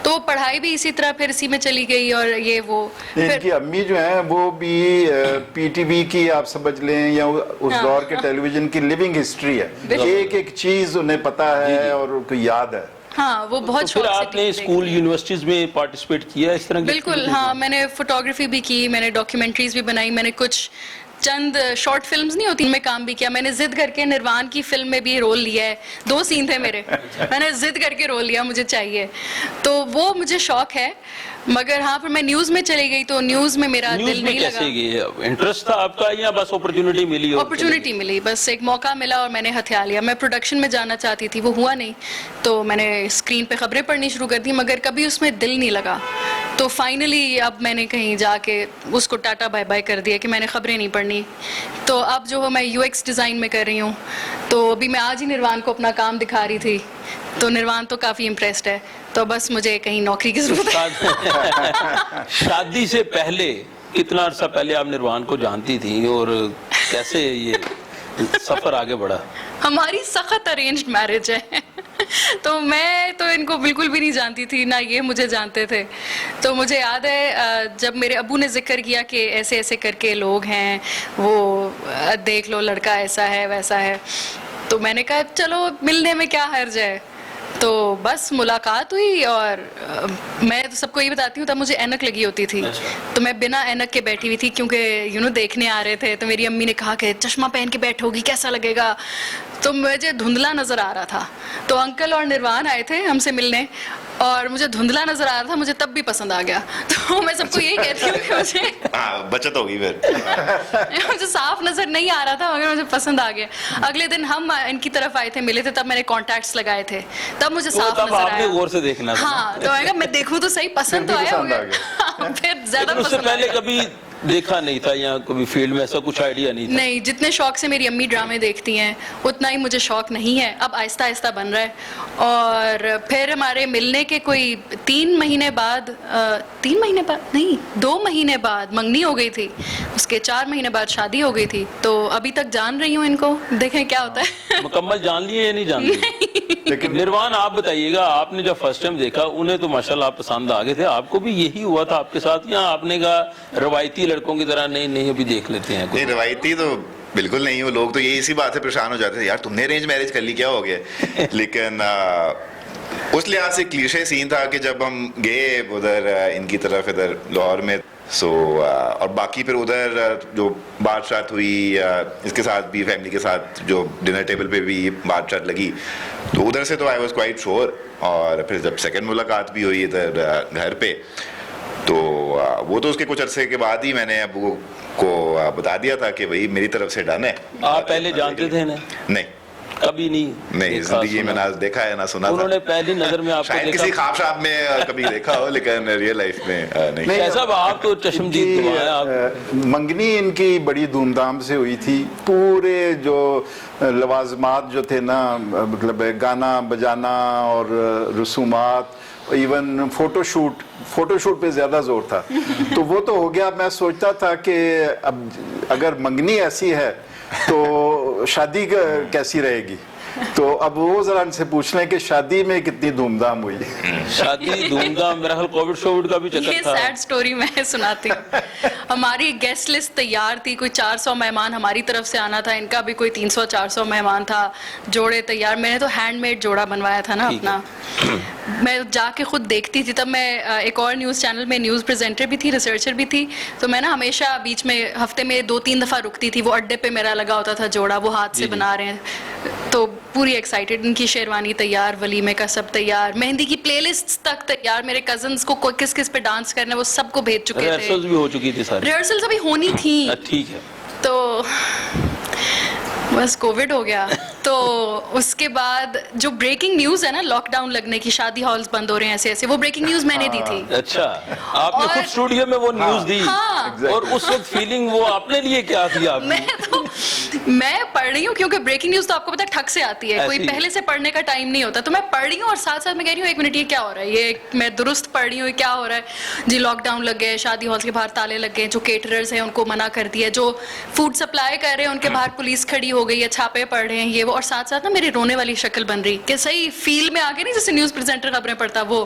تو پڑھائی بھی اسی طرح پھر اسی میں چلی گئی اور یہ وہ ان پھر کی امی جو ہیں وہ بھی پی ٹی وی کی آپ سمجھ لیں یا اس دور کے ٹیلی ویژن کی لیونگ ہسٹری ہے, ایک ایک چیز انہیں پتا ہے اور ان کو یاد ہے. ہاں وہ بہت پھر شوق سے آپ نے اسکول یونیورسٹیز میں پارٹیسپیٹ کیا اس طرح کی بالکل. ہاں میں نے فوٹوگرافی بھی کی, میں نے ڈاکیومنٹریز بھی بنائی, میں نے کچھ چند شارٹ فلمز نہیں ہوتی ان میں کام بھی کیا. میں نے ضد کر کے نروان کی فلم میں بھی رول لیا ہے, 2 سین تھے میرے, میں نے ضد کر کے رول لیا مجھے چاہیے, تو وہ مجھے شوق ہے. مگر ہاں پھر میں نیوز میں چلی گئی تو نیوز میں میرا دل نہیں لگا. انٹرسٹ تھا آپ کا یا بس اپرچونٹی ملی؟ اپرچونٹی ملی, بس ایک موقع ملا اور میں نے ہتھیا لیا. میں پروڈکشن میں جانا چاہتی تھی, وہ ہوا نہیں, تو میں نے اسکرین پہ خبریں پڑھنی شروع کر دی, مگر کبھی اس میں دل نہیں لگا. تو فائنلی اب میں نے کہیں جا کے اس کو ٹاٹا بائی بائی کر دیا کہ میں نے خبریں نہیں پڑھنی. تو اب جو میں یو ایکس ڈیزائن میں کر رہی ہوں, تو ابھی میں آج ہی نروان کو اپنا کام دکھا رہی تھی, تو نروان تو کافی امپریسڈ ہے, تو بس مجھے کہیں نوکری کی ضرورت ہے. شادی سے پہلے کتنا عرصہ پہلے آپ نروان کو جانتی تھی اور کیسے یہ سفر آگے بڑھا؟ ہماری سخت ارینجڈ میرج ہے, تو میں تو ان کو بالکل بھی نہیں جانتی تھی, نہ یہ مجھے جانتے تھے. تو مجھے یاد ہے جب میرے ابو نے ذکر کیا کہ ایسے ایسے کر کے لوگ ہیں, وہ دیکھ لو لڑکا ایسا ہے ویسا ہے, تو میں نے کہا چلو ملنے میں کیا حرج ہے. تو بس ملاقات ہوئی, اور میں تو سب کو یہ بتاتی ہوں تب مجھے اینک لگی ہوتی تھی, تو میں بنا اینک کے بیٹھی ہوئی تھی کیونکہ دیکھنے آ رہے تھے. تو میری امی نے کہا کہ چشمہ پہن کے بیٹھو گی کیسا لگے گا, تو مجھے دھندلا نظر آ رہا تھا. تو انکل اور نروان آئے تھے ہم سے ملنے, اور مجھے دھندلا نظر آ رہا تھا, مجھے تب بھی پسند آ گیا. تو میں سب کو یہی کہتی ہوں کہ مجھے بچت ہوگی پھر. مجھے صاف نظر نہیں آ رہا تھا مگر مجھے پسند آ گیا. اگلے دن ہم ان کی طرف آئے تھے, ملے تھے, تب میں نے کانٹیکٹس لگائے تھے, تب مجھے صاف نظر آیا. غور سے دیکھنا تھا. ہاں تو میں کہا میں دیکھوں تو صحیح, پسند تو آیا ہوگا. پھر زیادہ اس سے پسند پہلے آیا. کبھی دیکھا نہیں تھا یا کبھی فیلڈ میں ایسا کچھ آئیڈیا نہیں تھا؟ نہیں, جتنے شوق سے میری امی ڈرامے دیکھتی ہیں اتنا ہی مجھے شوق نہیں ہے. اب آہستہ آہستہ بن رہا ہے. اور پھر ہمارے ملنے کے کوئی 3 مہینے بعد 3 مہینے بعد نہیں 2 مہینے بعد منگنی ہو گئی تھی, اس کے 4 مہینے بعد شادی ہو گئی تھی. تو ابھی تک جان رہی ہوں ان کو, دیکھیں کیا ہوتا ہے. مکمل جان لیے یا نہیں جان لیے؟ لیکن نروان آپ بتائیے گا, آپ نے جب فرسٹ ٹائم دیکھا انہیں تو ماشاءاللہ آپ پسند آ گئے تھے, آپ کو بھی یہی ہوا تھا آپ کے ساتھ, یا آپ نے کہا روایتی لڑکوں کی طرح نہیں ابھی دیکھ لیتے ہیں؟ نہیں روایتی تو بالکل نہیں, وہ لوگ تو یہ اسی بات سے پریشان ہو جاتے تھے, یار تم نے ارینج میرج کر لی کیا ہو گیا. لیکن اس لحاظ سے کلیشے سین تھا کہ جب ہم گئے ادھر ان کی طرف ادھر لاہور میں, اور باقی پھر ادھر جو بات شات ہوئی اس کے ساتھ بھی, فیملی کے ساتھ جو ڈنر ٹیبل پہ بھی بات شات لگی, تو ادھر سے تو آئی واز کوائٹ شور. اور پھر جب سیکنڈ ملاقات بھی ہوئی ادھر گھر پہ, تو وہ تو اس کے کچھ عرصے کے بعد ہی میں نے ابو کو بتا دیا تھا کہ بھائی میری طرف سے ڈن ہے. آپ پہلے جانتے تھے نا؟ نہیں کبھی نہیں زندگی میں نہ دیکھا ہے نہ سنا تھا. انہوں نے پہلی نظر میں آپ کو شاید کسی خواب شاب میں کبھی دیکھا ہو, لیکن ریئل لائف میں نہیں. ایسا آپ تو چشمدید منگنی ان کی بڑی دھوم دھام سے ہوئی تھی. پورے جو لوازمات جو تھے نا, مطلب گانا بجانا اور رسومات, ایون فوٹو شوٹ پہ زیادہ زور تھا. تو وہ تو ہو گیا. میں سوچتا تھا کہ اب اگر منگنی ایسی ہے تو شادی کیسی رہے گی. تو اب وہ ذرا ان سے پوچھ لیں کہ شادی میں کتنی دھوم دھام ہوئی. شادی دھوم دھام, میرا خیال کووڈ کا بھی چکر یہ تھا. سیڈ سٹوری میں سناتی ہوں. ہماری گیسٹ لسٹ تیار تھی, کوئی 400 مہمان ہماری طرف سے آنا تھا, ان کا بھی کوئی 300-400 مہمان تھا. جوڑے تیار, میں نے تو ہینڈ میڈ جوڑا بنوایا تھا نا اپنا. میں جا کے خود دیکھتی تھی. تب میں ایک اور نیوز چینل میں نیوز پریزنٹر بھی تھی, ریسرچر بھی تھی. تو میں نا ہمیشہ بیچ میں ہفتے میں 2-3 دفعہ رکتی تھی. وہ اڈے پہ میرا لگا ہوتا تھا جوڑا, وہ ہاتھ سے بنا رہے ہیں. تو پوری ایکسائٹیڈ, ان کی شیروانی تیار, ولیمے کا سب تیار, مہندی کی پلے لسٹ تک تیار. میرے کزنس کو کس کس پہ ڈانس کرنا ہے وہ سب کو بھیج چکے تھے. ریہرسلز بھی ہو چکی تھی ساری, ریہرسلز ابھی ہونی تھی. ٹھیک ہے. تو بس کووڈ ہو گیا. تو اس کے بعد جو بریکنگ نیوز ہے نا, لاک ڈاؤن لگنے کی, شادی ہالز بند ہو رہے ہیں ایسے ایسے, وہ بریکنگ نیوز میں نے دی تھی. اچھا, آپ نے خود اسٹوڈیو میں وہ نیوز دی, اور اس وقت فیلنگ وہ آپ نے لیے کیا تھی؟ آپ میں پڑھ رہی ہوں, کیونکہ بریکنگ نیوز تو آپ کو پتا ٹھک سے آتی ہے, کوئی پہلے سے پڑھنے کا ٹائم نہیں ہوتا. تو میں پڑھ رہی ہوں اور ساتھ ساتھ میں کہہ رہی ہوں ایک منٹ یہ کیا ہو رہا ہے, یہ میں درست پڑھ رہی ہوں, یہ کیا ہو رہا ہے جی. لاک ڈاؤن لگ گئے, شادی ہالز کے باہر تالے لگ گئے, جو کیٹررز ہیں ان کو منع کر دیا, جو فوڈ سپلائی کر رہے ہیں ان کے باہر پولیس کھڑی ہو گئی ہے, چھاپے پڑ رہے ہیں, یہ وہ. اور ساتھ ساتھ نا میری رونے والی شکل بن رہی کہ صحیح فیل میں آ کے نہیں جیسے نیوز پریزنٹر خبریں پڑھتا وہ.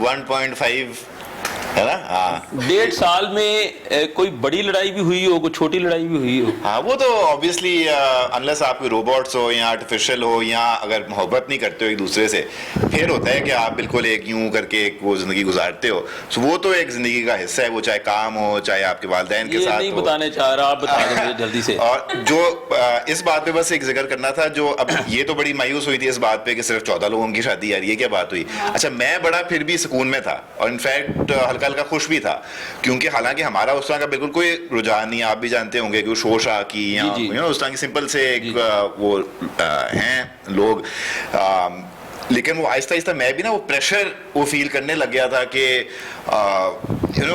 1.5 ہے نا. ہاں 1.5 سال میں کوئی بڑی لڑائی بھی ہوئی ہو, کوئی چھوٹی لڑائی بھی ہوئی ہو؟ ہاں وہ تو آبویسلی انلیس آپ کوئی روبوٹس ہو یا آرٹیفیشل ہو یا اگر محبت نہیں کرتے ہو ایک دوسرے سے, پھر ہوتا ہے کہ آپ بالکل ایک یوں کر کے ایک وہ زندگی گزارتے ہو. سو وہ تو ایک زندگی کا حصہ ہے, وہ چاہے کام ہو چاہے آپ کے والدین کے ساتھ ہو. نہیں بتانے چاہ رہا, آپ بتا دیں مجھے جلدی سے. اور جو اس بات پہ بس ایک ذکر کرنا تھا, جو اب یہ تو بڑی مایوس ہوئی تھی اس بات پہ کہ صرف 14 لوگوں کی شادی, یار یہ کیا بات ہوئی. اچھا میں بڑا پھر بھی سکون میں تھا اور انفیکٹ ہلکا ہلکا خوش بھی تھا, کیونکہ حالانکہ ہمارا اس طرح کا بالکل کوئی رجحان نہیں, آپ بھی جانتے ہوں گے کہ شو شاہ کی یا اس طرح کی سمپل سے ایک وہ ہیں لوگ, لیکن وہ آہستہ آہستہ میں بھی نا وہ پریشر وہ فیل کرنے لگ گیا تھا کہ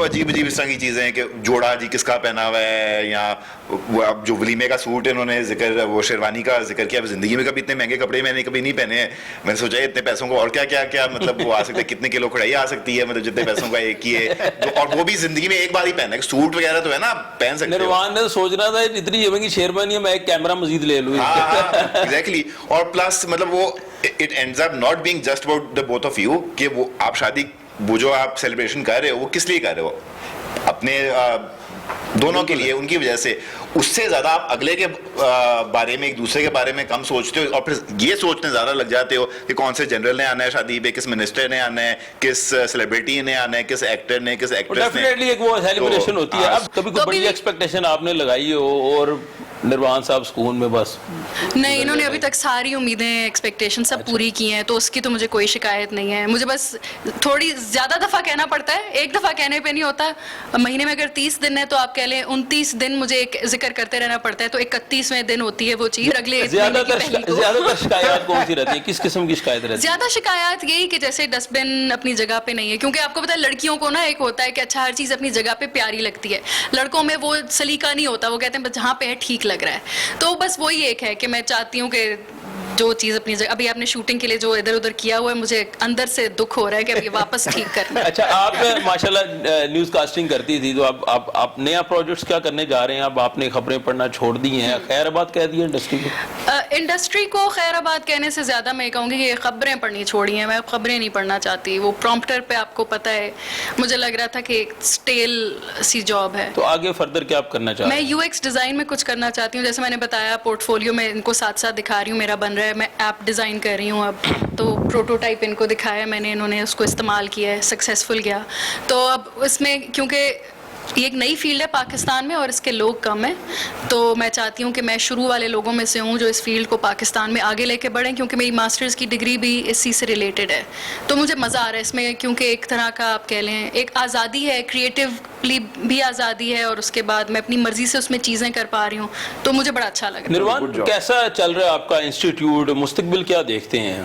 عجیب عجیب اس طرح کی چیزیں کہ جوڑا جی کس کا پہنا ہوا ہے, یا وہ اب جو ولیمے کا سوٹ انہوں نے ذکر, وہ شیروانی کا ذکر کیا. زندگی میں کبھی اتنے مہنگے کپڑے میں نے کبھی نہیں پہنے ہیں. میں نے سوچا اتنے پیسوں کو اور کیا کیا کیا مطلب وہ آ سکتا ہے, کتنے کلو کڑھائی آ سکتی ہے, مطلب جتنے پیسوں کا ایک ہی ہے, اور وہ بھی زندگی میں ایک بار ہی پہنا ہے. سوٹ وغیرہ تو ہے نا پہن سکتے. نروان نے سوچ رہا تھا اتنی مہنگی شیروانی ہے, میں ایک کیمرہ مزید لے لوں. ایگزیکٹلی. اور پلس مطلب وہ it ends up not being just about the both of you, کہ وہ آپ شادی وہ جو آپ سیلیبریشن کر رہے ہو وہ کس لیے کر رہے ہو, اپنے دونوں کے لیے, ان کی وجہ سے. اس سے زیادہ آپ اگلے کے بارے میں, ایک دوسرے کے بارے میں کم سوچتے ہو, اور پھر یہ سوچنے زیادہ لگ جاتے ہو کہ کون سے جنرل نے آنا ہے شادی پہ, کس منسٹر نے آنا ہے, کس سیلیبریٹی نے آنا ہے, کس ایکٹر نے, کس ایکٹریس نے. ڈیفینیٹلی ایک وہ سیلیبریشن ہوتی ہے. اب کبھی کوئی بڑی ایکسپیکٹیشن آپ نے لگائی ہو اور نروان صاحب سکون میں بس نہیں, انہوں نے ابھی تک ساری امیدیں ایکسپیکٹیشن سب پوری کی ہیں, تو اس کی تو مجھے کوئی شکایت نہیں ہے. مجھے بس تھوڑی زیادہ دفعہ کہنا پڑتا ہے, ایک دفعہ کہنے پہ نہیں ہوتا. مہینے میں اگر 30 دن ہے تو آپ کہہ لیں 29 دن مجھے ایک ذکر کرتے رہنا پڑتا ہے, تو 31ویں دن ہوتی ہے وہ چیز. اگلے زیادہ تر شکایات کون سی رہتی ہیں, کس قسم کی شکایت رہتی ہے؟ زیادہ شکایات یہی کہ جیسے ڈسٹ بن اپنی جگہ پہ نہیں ہے, کیونکہ آپ کو پتا ہے لڑکیوں کو نا ایک ہوتا ہے کہ اچھا ہر چیز اپنی جگہ پہ پیاری لگتی ہے, لڑکوں میں وہ سلیقہ نہیں ہوتا, وہ کہتے ہیں بس جہاں پہ ہے ٹھیک لگ رہا ہے. تو بس وہی ایک ہے کہ میں چاہتی ہوں کہ جو چیز اپنی جگہ, ابھی آپ نے شوٹنگ کے لیے جو ادھر ادھر کیا ہوا ہے, مجھے اندر سے دکھ ہو رہا ہے کہ اب یہ واپس ٹھیک کرنا. اچھا آپ ماشاءاللہ نیوز کاسٹنگ کرتی تھی, تو اب آپ نیا پروجیکٹس کیا کرنے جا رہے ہیں؟ اب آپ نے خبریں پڑھنا چھوڑ دی ہیں, خیر آباد کہہ دی انڈسٹری کو. انڈسٹری کو خیر آباد کہنے سے زیادہ میں کہوں گی کہ خبریں پڑھنی چھوڑی ہیں. میں خبریں نہیں پڑھنا چاہتی, وہ پرومپٹر پہ آپ کو پتہ ہے مجھے لگ رہا تھا کہ ایک اسٹیل سی جاب ہے. تو آگے فردر کیا آپ کرنا چاہتے ہیں؟ میں یو ایکس ڈیزائن میں کچھ کرنا چاہتی ہوں, جیسے میں نے بتایا پورٹ فولیو میں ان کو ساتھ ساتھ دکھا رہی ہوں, میرا بن رہا ہے, میں ایپ ڈیزائن کر رہی ہوں اب. تو پروٹوٹائپ ان کو دکھایا میں نے, انہوں نے اس کو استعمال کیا ہے, سکسیزفل گیا. تو اب اس میں کیونکہ یہ ایک نئی فیلڈ ہے پاکستان میں اور اس کے لوگ کم ہیں, تو میں چاہتی ہوں کہ میں شروع والے لوگوں میں سے ہوں جو اس فیلڈ کو پاکستان میں آگے لے کے بڑھیں, کیونکہ میری ماسٹرز کی ڈگری بھی اسی سے ریلیٹڈ ہے. تو مجھے مزہ آ رہا ہے اس میں, کیونکہ ایک طرح کا آپ کہہ لیں ایک آزادی ہے, کریٹیولی بھی آزادی ہے, اور اس کے بعد میں اپنی مرضی سے اس میں چیزیں کر پا رہی ہوں, تو مجھے بڑا اچھا لگ رہا ہے. نروان کیسا چل رہا ہے آپ کا انسٹیٹیوٹ, مستقبل کیا دیکھتے ہیں؟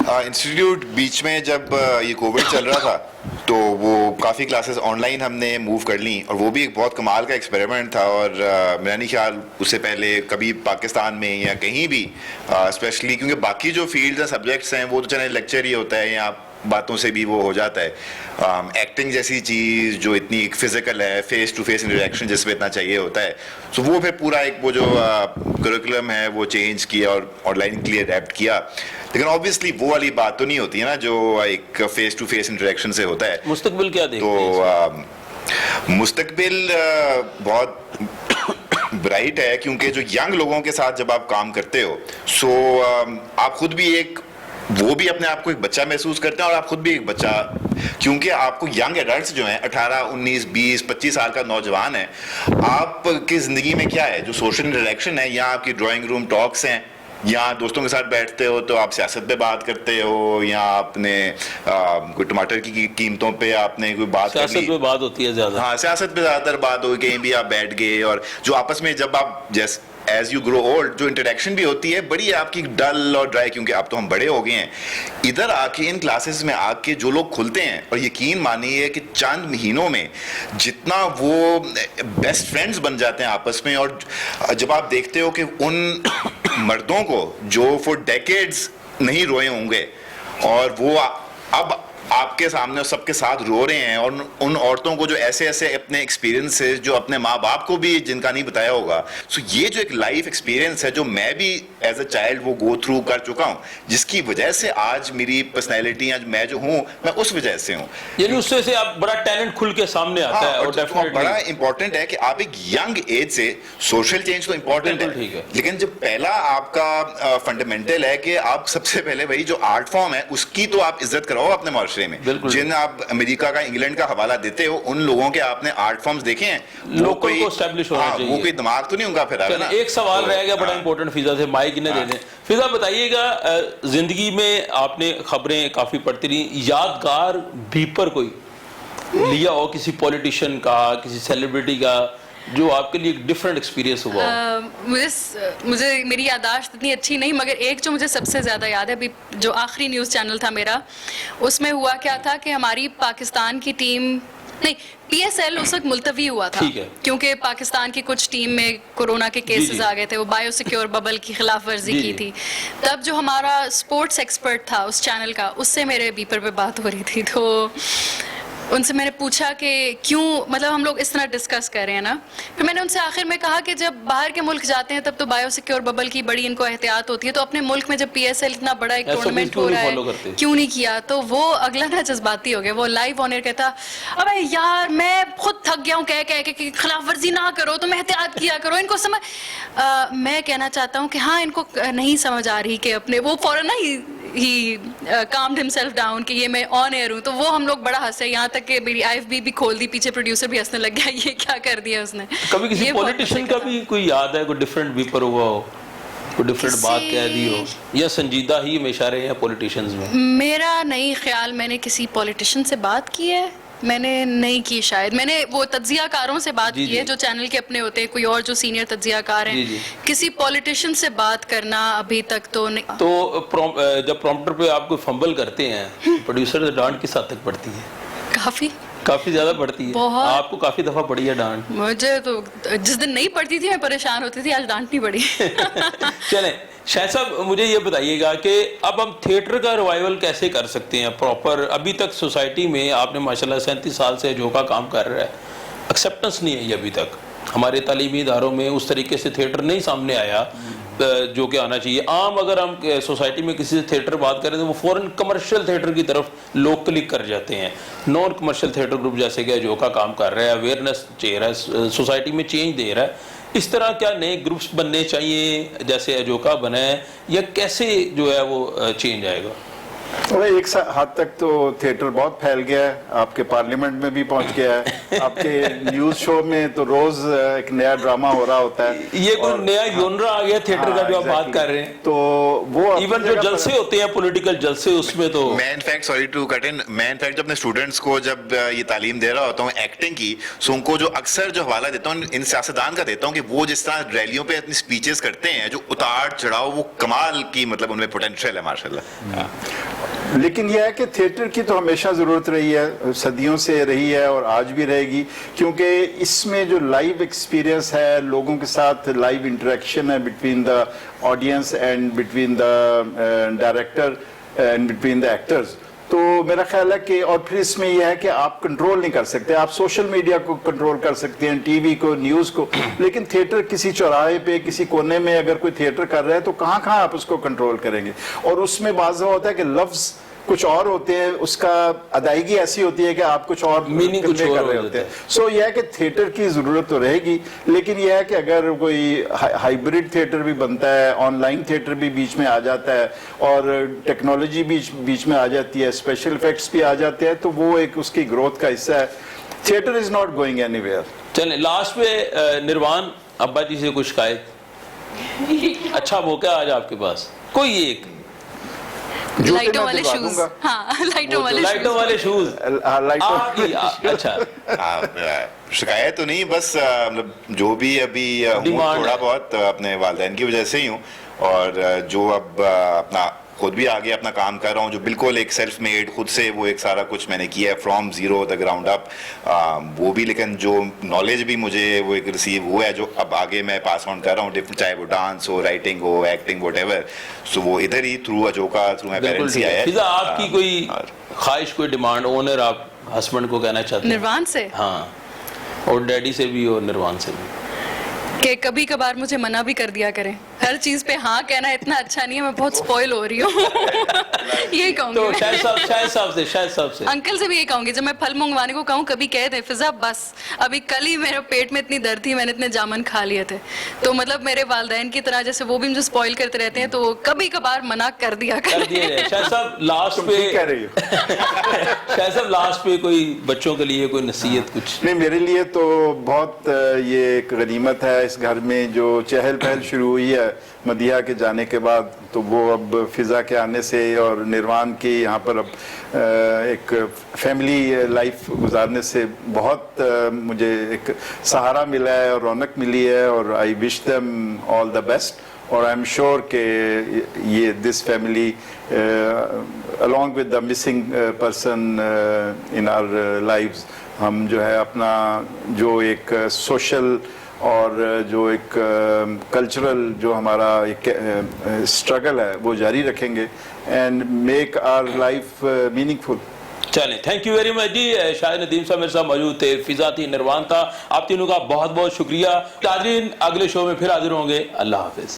انسٹیٹیوٹ بیچ میں جب یہ کووڈ چل رہا تھا تو وہ کافی کلاسز آن لائن ہم نے موو کر لیں, اور وہ بھی ایک بہت کمال کا ایکسپیریمنٹ تھا. اور میرا نہیں خیال اس سے پہلے کبھی پاکستان میں یا کہیں بھی, اسپیشلی کیونکہ باقی جو فیلڈز ہیں سبجیکٹس ہیں وہ تو چلے لیکچر ہی ہوتا ہے یا باتوں سے بھی وہ ہو جاتا ہے. ایکٹنگ جیسی چیز جو اتنی ایک فزیکل ہے, فیس ٹو فیس انٹریکشن جس میں اتنا چاہیے ہوتا ہے, سو وہ پھر پورا ایک وہ جو کریکولم ہے وہ چینج کیا اور آن لائن کے لیے اڈیپٹ کیا. لیکن آبویسلی وہ والی بات تو نہیں ہوتی ہے نا جو ایک فیس ٹو فیس انٹریکشن سے ہوتا ہے. مستقبل کیا دیکھتے ہیں؟ تو مستقبل بہت برائٹ ہے, کیونکہ جو ینگ لوگوں کے ساتھ جب آپ کام کرتے ہو سو آپ خود بھی ایک, وہ بھی اپنے آپ کو ایک بچہ محسوس کرتے ہیں اور آپ خود بھی ایک بچہ, کیونکہ آپ کو ینگ ایڈلٹس جو ہیں 18, 19, 20, 25 سال کا نوجوان ہے, آپ کی زندگی میں کیا ہے جو سوشل انٹریکشن ہے, یا آپ کی ڈرائنگ روم ٹاکس ہیں, یا دوستوں کے ساتھ بیٹھتے ہو تو آپ سیاست پہ بات کرتے ہو, یا آپ نے کوئی ٹماٹر کی قیمتوں پہ آپ نے کوئی بات کر لی, سیاست پہ بات ہوتی ہے زیادہ. ہاں سیاست پہ زیادہ تر بات ہوئی, کہیں بھی آپ بیٹھ گئے, اور جو آپس میں جب آپ جیسے ایز یو گرو اولڈ جو انٹریکشن بھی ہوتی ہے بڑی آپ کی ڈل اور ڈرائی, کیونکہ اب تو ہم بڑے ہو گئے ہیں. ادھر آ کے ان کلاسز میں آ کے جو لوگ کھلتے ہیں, اور یقین مانیے کہ چند مہینوں میں جتنا وہ بیسٹ فرینڈز بن جاتے ہیں آپس میں, اور جب آپ دیکھتے ہو کہ ان مردوں کو جو فور ڈیکیڈز نہیں روئے ہوں گے, اور وہ اب آپ کے سامنے اور سب کے ساتھ رو رہے ہیں, اور ان عورتوں کو جو ایسے ایسے اپنے ایکسپیرینسز جو اپنے ماں باپ کو بھی جن کا نہیں بتایا ہوگا, سو یہ جو ایک لائف ایکسپیرینس ہے جو میں بھی ایز اے چائلڈ وہ گو تھرو کر چکا ہوں, جس کی وجہ سے آج میری پرسنالٹی آج میں جو ہوں میں اس وجہ سے ہوں. یعنی اس سے آپ بڑا ٹیلنٹ کھل کے سامنے آتا ہے, اور بڑا امپورٹنٹ ہے کہ آپ ایک ینگ ایج سے سوشل چینج تو امپورٹنٹ ہے, لیکن جو پہلا آپ کا فنڈامنٹل ہے کہ آپ سب سے پہلے وہی جو آرٹ فارم ہے اس کی تو آپ عزت کراؤ اپنے معاشرے میں. جن آپ امریکہ کا انگلینڈ کا حوالہ دیتے ہو, ان لوگوں کے آپ نے آرٹ فارمز دیکھے ہیں, لوکل کو اسٹیبلش ہونا چاہیے. وہ کوئی دماغ تو نہیں ان کا پھر. ایک سوال رہ گیا بڑا امپورٹنٹ فضا سے, مائک انہیں دے دیں. فضا بتائیے گا, زندگی میں آپ نے خبریں کافی پڑھتی رہی, یادگار بیپر کوئی لیا ہو کسی پولیٹیشین کا, کسی سیلیبریٹی کا, جو آپ کے لیے ایک ڈفرنٹ ایکسپیرینس ہوا ہو؟ مجھے میری یادداشت اتنی اچھی نہیں, مگر ایک جو مجھے سب سے زیادہ یاد ہے, ابھی جو آخری نیوز چینل تھا میرا, اس میں ہوا کیا تھا کہ ہماری پاکستان کی ٹیم, نہیں پی ایس ایل اس وقت ملتوی ہوا تھا کیونکہ پاکستان کی کچھ ٹیم میں کورونا کے کیسز آ گئے تھے, وہ بایو سیکیور ببل کی خلاف ورزی کی تھی. تب جو ہمارا اسپورٹس ایکسپرٹ تھا اس چینل کا, اس سے میرے بیپر پہ بات ہو رہی تھی, تو ان سے میں نے پوچھا کہ کیوں, مطلب ہم لوگ اس طرح ڈسکس کر رہے ہیں نا. پھر میں نے ان سے آخر میں کہا کہ جب باہر کے ملک جاتے ہیں تب تو بایو سیکیور ببل کی بڑی ان کو احتیاط ہوتی ہے, تو اپنے ملک میں جب پی ایس ایل اتنا بڑا ایک ٹورنامنٹ ہو رہا ہے کیوں نہیں کیا. تو وہ اگلا نا جذباتی ہو گیا, وہ لائیو آن ایئر کہتا, ابے یار میں خود تھک گیا ہوں کہہ کہ خلاف ورزی نہ کرو, تم احتیاط کیا کرو, ان کو سمجھ. میں کہنا چاہتا ہوں کہ ہاں ان کو نہیں سمجھ آ رہی کہ اپنے, وہ فوراً نا ہی calmed himself down کہ یہ میں آن ایئر ہوں. تو وہ ہم لوگ بڑا ہنسے, یہاں تک کہ میری آئی ایف بی بھی کھول دی, پیچھے پروڈیوسر بھی ہنسنے لگ گیا, یہ کیا کر دیا اس نے. کبھی کسی پولیٹیشین کا بھی کوئی یاد ہے, کوئی ڈفرنٹ بیپر ہوا ہو, کوئی ڈفرنٹ بات کہہ دی ہو, یا سنجیدہ ہی ہمیشہ رہے ہیں پولیٹیشینز میں؟ میرا نہیں خیال میں نے کسی پولیٹیشین سے بات کی ہے, میں نے نہیں کی شاید. میں نے وہ تجزیہ کاروں سے بات کی ہے جو چینل کے اپنے ہوتے ہیں, کوئی اور جو سینئر تجزیہ کار ہیں. کسی پولیٹیشین سے بات کرنا ابھی تک تو نہیں. تو جب پرومپٹر پہ آپ کو فمبل کرتے ہیں, پروڈیوسر سے ڈانٹ کس حد تک پڑتی ہے؟ کافی زیادہ پڑتی ہے. آپ کو کافی دفعہ پڑی ہے ڈانٹ؟ مجھے تو جس دن نہیں پڑتی تھی میں پریشان ہوتی تھی, آج ڈانٹ نہیں پڑی. چلیں شاہد صاحب, مجھے یہ بتائیے گا کہ اب ہم تھیٹر کا ریوائول کیسے کر سکتے ہیں پراپر؟ ابھی تک سوسائٹی میں آپ نے ماشاءاللہ 37 سال سے جو کا کام کر رہا ہے, ایکسیپٹنس نہیں ہے یہ ابھی تک. ہمارے تعلیمی اداروں میں اس طریقے سے تھیٹر نہیں سامنے آیا جو کہ آنا چاہیے. عام اگر ہم سوسائٹی میں کسی سے تھیٹر بات کریں تو وہ فوراً کمرشل تھیٹر کی طرف لوگ کلک کر جاتے ہیں. نان کمرشل تھیٹر گروپ جیسے کہ جو کا کام کر رہا ہے, اویئرنیس چاہیے رہا ہے, سوسائٹی میں چینج دے رہا ہے. اس طرح کیا نئے گروپس بننے چاہیے جیسے اجوکا بنا ہے, یا کیسے جو ہے وہ چینج آئے گا؟ ایک حد تک تو تھیٹر بہت پھیل گیا ہے, آپ کے پارلیمنٹ میں بھی پہنچ گیا ہے, آپ کے نیوز شو میں تو روز ایک نیا ڈرامہ ہو رہا ہوتا ہے. یہ کوئی نیا یونرا آ گیا تھیٹر کا جو آپ بات کر رہے ہیں. تو وہ ایون جو جلسے ہوتے ہیں پولیٹیکل جلسے, اس میں تو میں انفیکٹ سوری ٹو کٹ ان, میں انفیکٹ اپنے اسٹوڈنٹس کو جب یہ تعلیم دے رہا ہوتا ہوں ایکٹنگ کی, سو ان کو جو اکثر جو حوالہ دیتا ہوں ان سیاستدان کا دیتا ہوں کہ وہ جس طرح ریلیوں پہ اپنی اسپیچز کرتے ہیں, جو اتار چڑھاؤ, وہ کمال کی مطلب ان میں پوٹینشیل ہے ماشاءاللہ. لیکن یہ ہے کہ تھیٹر کی تو ہمیشہ ضرورت رہی ہے, صدیوں سے رہی ہے اور آج بھی رہے گی, کیونکہ اس میں جو لائیو ایکسپیرینس ہے, لوگوں کے ساتھ لائیو انٹریکشن ہے between the audience and between the director and between the actors. تو میرا خیال ہے کہ, اور پھر اس میں یہ ہے کہ آپ کنٹرول نہیں کر سکتے, آپ سوشل میڈیا کو کنٹرول کر سکتے ہیں, ٹی وی کو, نیوز کو, لیکن تھیٹر کسی چوراہے پہ کسی کونے میں اگر کوئی تھیٹر کر رہا ہے تو کہاں آپ اس کو کنٹرول کریں گے. اور اس میں بعض ہوتا ہے کہ لفظ کچھ اور ہوتے ہیں, اس کا ادائیگی ایسی ہوتی ہے کہ آپ کچھ اور میننگ کچھ اور کر رہے ہوتے ہیں. سو یہ ہے کہ تھیٹر کی ضرورت تو رہے گی, لیکن یہ ہے کہ اگر کوئی ہائیبرڈ تھیٹر بھی بنتا ہے, آن لائن تھیٹر بھی بیچ میں آ جاتا ہے, اور ٹیکنالوجی بھی بیچ میں آ جاتی ہے, اسپیشل افیکٹس بھی آ جاتے ہیں, تو وہ ایک اس کی گروتھ کا حصہ ہے. Theatre is not going any where. چلیں لاسٹ پہ نروان ابا جی سے کوئی شکایت, اچھا موقع آج آپ کے پاس کوئی ایک لائٹوں والے شوز, ہاں لائٹوں والے شوز. اچھا شکایت تو نہیں, بس مطلب جو بھی ابھی تھوڑا بہت اپنے والدین کی وجہ سے ہی ہوں, اور جو اب اپنا خود بھی آگے اپنا کام کر رہا ہوں جو بالکل ایک سیلف میڈ خود سے وہ ایک سارا کچھ میں نے کیا ہے فرام زیرو دا گراؤنڈ اپ وہ بھی لیکن جو نالج بھی مجھے وہ ایک ریسیو ہوا ہے جو اب آگے میں پاس آن کر رہا ہوں ڈفرنٹ چاہے وہ ڈانس ہو رائٹنگ ہو ایکٹنگ وٹ ایور سو وہ ادھر ہی تھرو اجوکا تھرو مائی بالکل پیرنٹس ہی ٹھیک آیا ہے. ہے. فضا آپ کی کوئی خواہش کوئی ڈیمانڈ اونر آپ ہسبینڈ کو کہنا چاہتے ہیں؟ نروان سے ہاں اور ڈیڈی سے بھی اور نروان سے بھی کہ کبھی کبھار مجھے منع بھی کر دیا کریں. ہر چیز پہ ہاں کہنا اتنا اچھا نہیں ہے, میں بہت سپوائل ہو رہی ہوں. یہی کہوں تو گی شاہد صاحب سے انکل سے بھی یہ کہوں گی جب میں پھل منگوانے کو کہوں کبھی کہہ دیں فضا بس ابھی کل ہی میرے پیٹ میں اتنی درد تھی میں نے اتنے جامن کھا لیے تھے. تو مطلب میرے والدین کی طرح جیسے وہ بھی مجھے سپوائل کرتے رہتے ہیں تو کبھی کبھار منع کر دیا کر دیے جائے. شاہد صاحب لاسٹ تم پہ ٹھیک کہہ رہی ہو. شاہد صاحب لاسٹ پہ کوئی بچوں کے لیے کوئی نصیحت کچھ؟ نہیں میرے لیے تو بہت یہ ایک غنیمت ہے اس گھر میں جو چہل پہل شروع ہوئی ہے مدیحہ کے جانے کے بعد تو وہ اب فضا کے آنے سے اور نروان کی یہاں پر اب ایک فیملی لائف گزارنے سے بہت مجھے ایک سہارا ملا ہے اور رونق ملی ہے اور آئی وش دیم آل دا بیسٹ اور آئی ایم شیور کہ یہ this family along with the missing person in our lives ہم جو ہے اپنا جو ایک سوشل اور جو ایک کلچرل جو ہمارا ایک اسٹرگل ہے وہ جاری رکھیں گے and make our life meaningful. چلیں تھینک یو ویری مچ جی. شاہد ندیم صاحب میرے ساتھ موجود تھے, فضا تھی, نروان تھا. آپ تینوں کا بہت بہت شکریہ. ناظرین اگلے شو میں پھر حاضر ہوں گے. اللہ حافظ.